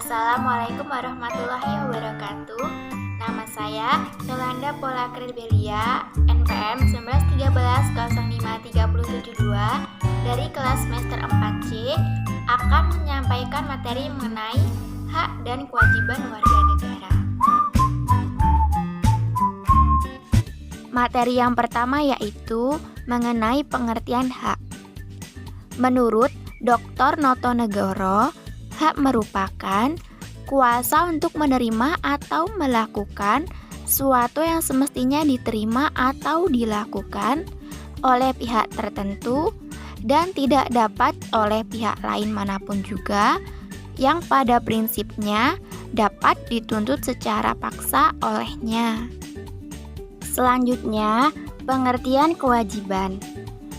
Assalamualaikum warahmatullahi wabarakatuh. Nama saya Yolanda Polakirbelia, NPM 1913053772 dari kelas semester 4C akan menyampaikan materi mengenai hak dan kewajiban warga negara. Materi yang pertama yaitu mengenai pengertian hak. Menurut Dr. Notonegoro, hak merupakan kuasa untuk menerima atau melakukan sesuatu yang semestinya diterima atau dilakukan oleh pihak tertentu dan tidak dapat oleh pihak lain manapun juga, yang pada prinsipnya dapat dituntut secara paksa olehnya. Selanjutnya, pengertian kewajiban.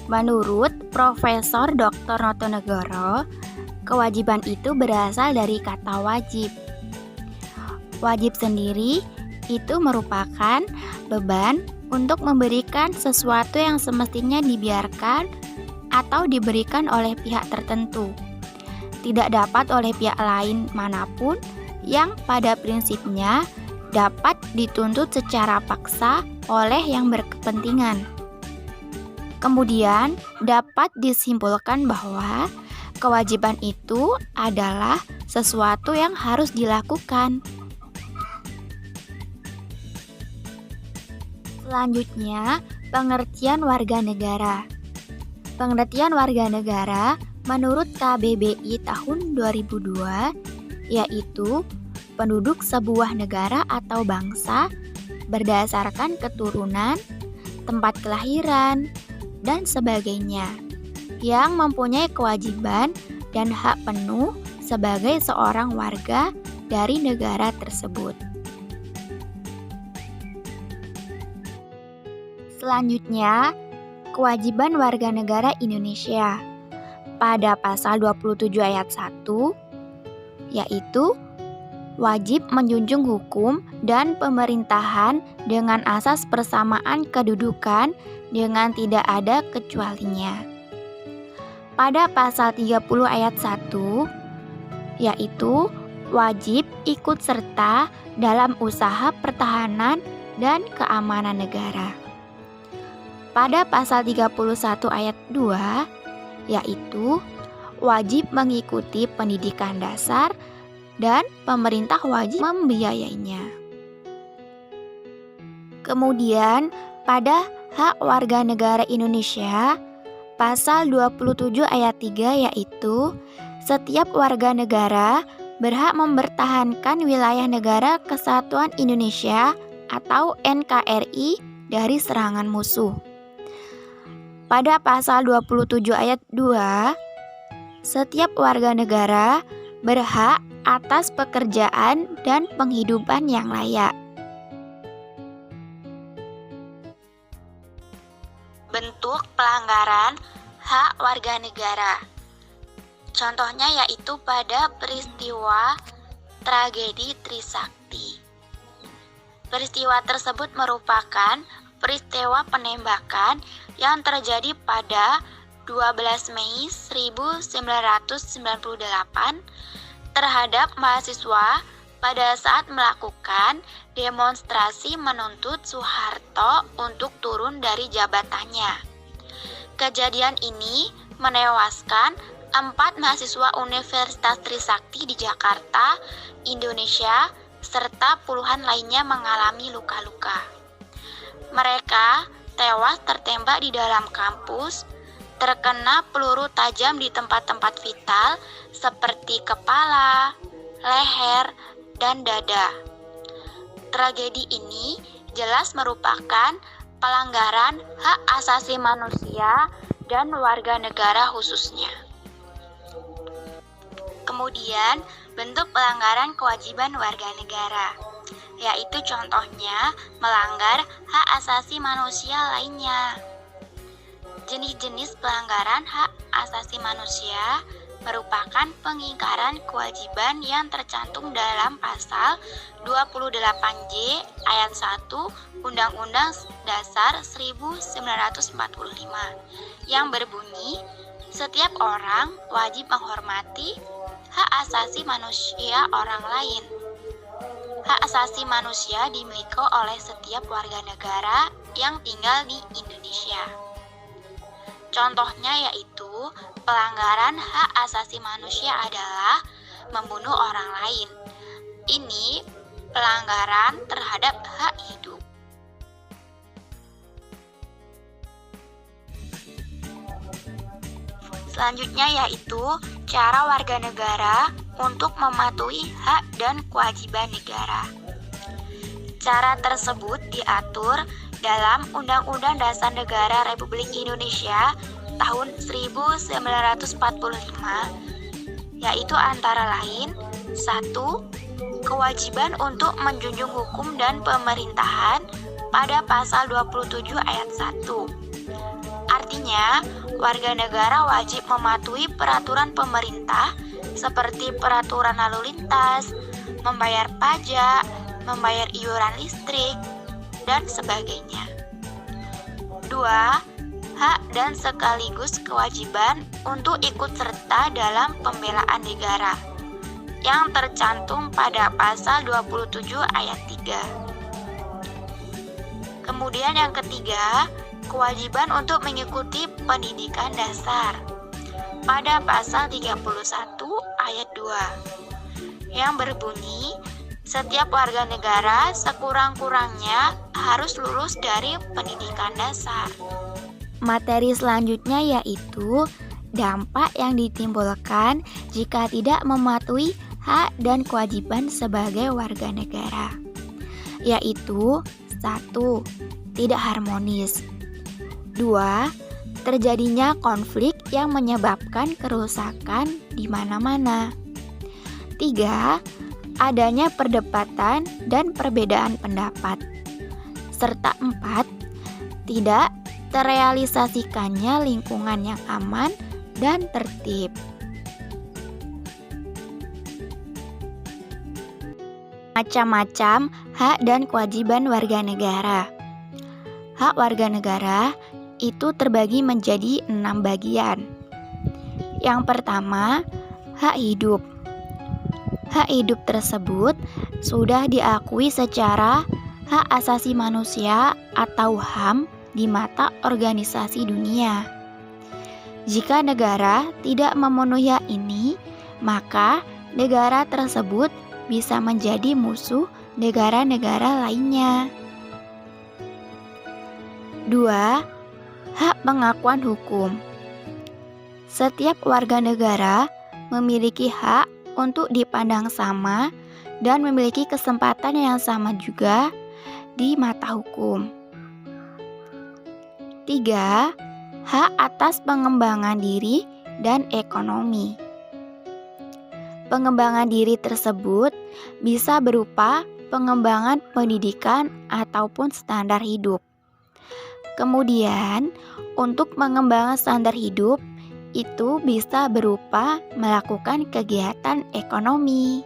Menurut Profesor Dr. Notonegoro, kewajiban itu berasal dari kata wajib. Wajib sendiri itu merupakan beban untuk memberikan sesuatu yang semestinya dibiarkan atau diberikan oleh pihak tertentu, tidak dapat oleh pihak lain manapun, yang pada prinsipnya dapat dituntut secara paksa oleh yang berkepentingan. Kemudian dapat disimpulkan bahwa kewajiban itu adalah sesuatu yang harus dilakukan. Selanjutnya, pengertian warga negara. Pengertian warga negara menurut KBBI tahun 2002 yaitu penduduk sebuah negara atau bangsa berdasarkan keturunan, tempat kelahiran, dan sebagainya, yang mempunyai kewajiban dan hak penuh sebagai seorang warga dari negara tersebut. Selanjutnya, kewajiban warga negara Indonesia pada pasal 27 ayat 1 yaitu wajib menjunjung hukum dan pemerintahan dengan asas persamaan kedudukan dengan tidak ada kecualinya. Pada pasal 30 ayat 1 yaitu wajib ikut serta dalam usaha pertahanan dan keamanan negara. Pada pasal 31 ayat 2 yaitu wajib mengikuti pendidikan dasar dan pemerintah wajib membiayainya. Kemudian pada hak warga negara Indonesia pasal 27 ayat 3 yaitu setiap warga negara berhak mempertahankan wilayah negara kesatuan Indonesia atau NKRI dari serangan musuh. Pada pasal 27 ayat 2, setiap warga negara berhak atas pekerjaan dan penghidupan yang layak. Bentuk pelanggaran hak warga negara. Contohnya yaitu pada peristiwa tragedi Trisakti. Peristiwa tersebut merupakan peristiwa penembakan yang terjadi pada 12 Mei 1998 terhadap mahasiswa pada saat melakukan demonstrasi menuntut Soeharto untuk turun dari jabatannya. Kejadian ini menewaskan 4 mahasiswa Universitas Trisakti di Jakarta, Indonesia, serta puluhan lainnya mengalami luka-luka. Mereka tewas tertembak di dalam kampus, terkena peluru tajam di tempat-tempat vital seperti kepala, leher, dan dada. Tragedi ini jelas merupakan pelanggaran hak asasi manusia dan warga negara khususnya. Kemudian, bentuk pelanggaran kewajiban warga negara, yaitu contohnya melanggar hak asasi manusia lainnya. Jenis-jenis pelanggaran hak asasi manusia merupakan pengingkaran kewajiban yang tercantum dalam pasal 28J ayat 1 Undang-Undang Dasar 1945 yang berbunyi, setiap orang wajib menghormati, hak asasi manusia orang lain. Hak asasi manusia dimiliki oleh setiap warga negara yang tinggal di Indonesia. Contohnya yaitu pelanggaran hak asasi manusia adalah membunuh orang lain. Ini pelanggaran terhadap hak hidup. Selanjutnya yaitu cara warga negara untuk mematuhi hak dan kewajiban negara. Cara tersebut diatur dalam Undang-Undang Dasar Negara Republik Indonesia tahun 1945, yaitu antara lain 1. Kewajiban untuk menjunjung hukum dan pemerintahan pada pasal 27 ayat 1. Artinya, warga negara wajib mematuhi peraturan pemerintah seperti peraturan lalu lintas, membayar pajak, membayar iuran listrik, dan sebagainya. 2. Hak dan sekaligus kewajiban untuk ikut serta dalam pembelaan negara yang tercantum pada pasal 27 ayat 3. Kemudian yang ketiga, kewajiban untuk mengikuti pendidikan dasar pada pasal 31 ayat 2 yang berbunyi setiap warga negara sekurang-kurangnya harus lulus dari pendidikan dasar. Materi selanjutnya yaitu dampak yang ditimbulkan jika tidak mematuhi hak dan kewajiban sebagai warga negara, yaitu 1. Tidak harmonis. 2. Terjadinya konflik yang menyebabkan kerusakan di mana-mana. 3. Adanya perdebatan dan perbedaan pendapat. Serta 4. Tidak terrealisasikannya lingkungan yang aman dan tertib. Macam-macam hak dan kewajiban warga negara. Hak warga negara itu terbagi menjadi 6 bagian. Yang pertama, hak hidup. Hak hidup tersebut sudah diakui secara hak asasi manusia atau HAM di mata organisasi dunia. Jika negara tidak memenuhi hak ini, maka negara tersebut bisa menjadi musuh negara-negara lainnya. 2. Hak pengakuan hukum. Setiap warga negara memiliki hak untuk dipandang sama dan memiliki kesempatan yang sama juga di mata hukum. 3. Hak atas pengembangan diri dan ekonomi. Pengembangan diri tersebut bisa berupa pengembangan pendidikan ataupun standar hidup. Kemudian, untuk mengembangkan standar hidup itu bisa berupa melakukan kegiatan ekonomi.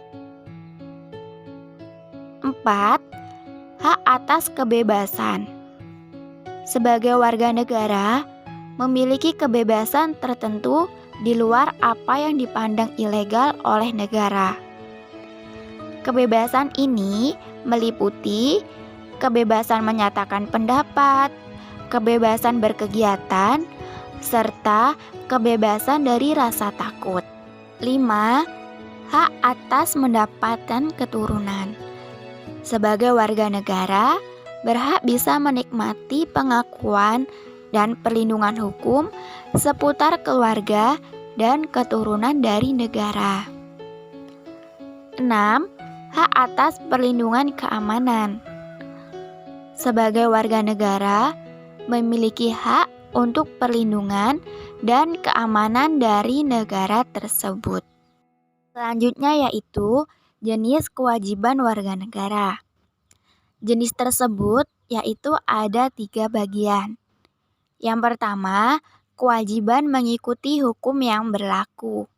4. Hak atas kebebasan. Sebagai warga negara, memiliki kebebasan tertentu di luar apa yang dipandang ilegal oleh negara. Kebebasan ini meliputi kebebasan menyatakan pendapat, kebebasan berkegiatan, serta kebebasan dari rasa takut. 5. Hak atas mendapatkan keturunan. Sebagai warga negara, berhak bisa menikmati pengakuan dan perlindungan hukum seputar keluarga dan keturunan dari negara. 6. Hak atas perlindungan keamanan. Sebagai warga negara, memiliki hak untuk perlindungan dan keamanan dari negara tersebut. Selanjutnya yaitu jenis kewajiban warga negara. Jenis tersebut yaitu ada 3 bagian. Yang pertama, kewajiban mengikuti hukum yang berlaku.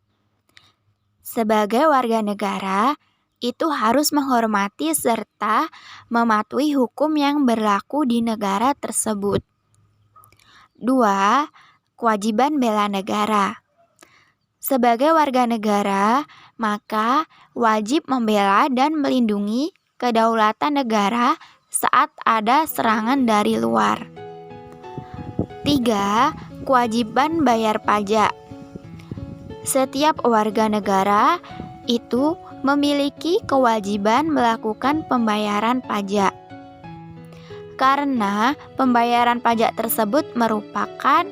Sebagai warga negara, itu harus menghormati serta mematuhi hukum yang berlaku di negara tersebut. 2. Kewajiban bela negara. Sebagai warga negara, maka wajib membela dan melindungi kedaulatan negara saat ada serangan dari luar. 3. Kewajiban bayar pajak. Setiap warga negara itu memiliki kewajiban melakukan pembayaran pajak. Karena pembayaran pajak tersebut merupakan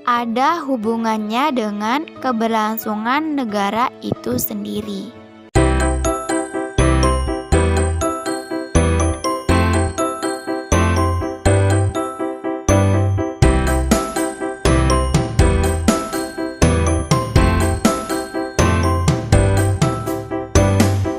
ada hubungannya dengan keberlangsungan negara itu sendiri.